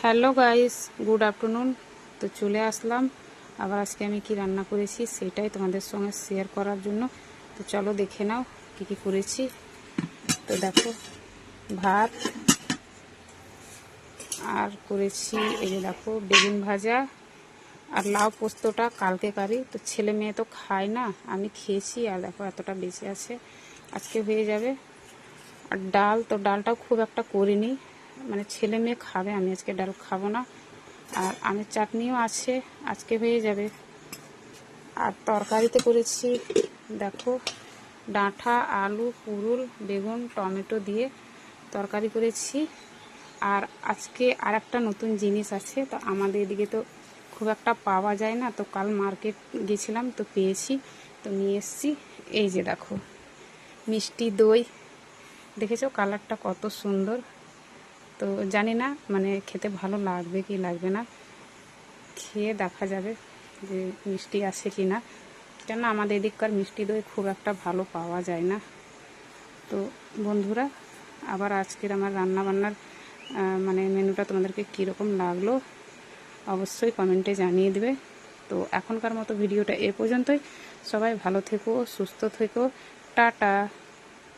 Hello guys, good afternoon. তো চলে আসলাম আবার আজকে আমি কি রান্না করেছি সেটাই তোমাদের সঙ্গে শেয়ার করার জন্য। তো চলো দেখে নাও কি কি করেছি। তো দেখো, ভাত আর করেছি এই যে দেখো বেগুন ভাজা আর লাউ পোস্তটা কালকে কারি। তো ছেলে মেয়ে তো খায় না, আমি খেয়েছি আর দেখো এতটা বেঁচে আছে, আজকে হয়ে যাবে। আর ডাল, তো ডালটাও খুব একটা করিনি, মানে ছেলে মেয়ে খাবে, আমি আজকে ডাল খাবো না। আর আমের চাটনিও আছে, আজকে হয়ে যাবে। আর তরকারিতে করেছি দেখো ডাঁটা, আলু, পুরুল, বেগুন, টমেটো দিয়ে তরকারি করেছি। আর আজকে আর একটা নতুন জিনিস আছে, তো আমাদের এদিকে তো খুব একটা পাওয়া যায় না, তো কাল মার্কেট গেছিলাম তো পেয়েছি, তো নিয়ে এসেছি। এই যে দেখো মিষ্টি দই, দেখেছো কালারটা কত সুন্দর। তো জানি না মানে খেতে ভালো লাগবে কি লাগবে না, খেয়ে দেখা যাবে যে মিষ্টি আছে কি না, কেন আমাদের এদিককার মিষ্টি দই খুব একটা ভালো পাওয়া যায় না। তো বন্ধুরা, আবার আজকের আমার রান্নাবান্নার মানে মেনুটা তোমাদেরকে কীরকম লাগলো অবশ্যই কমেন্টে জানিয়ে দেবে। তো এখনকার মতো ভিডিওটা এ পর্যন্তই। সবাই ভালো থেকো, সুস্থ থেকো, টাটা।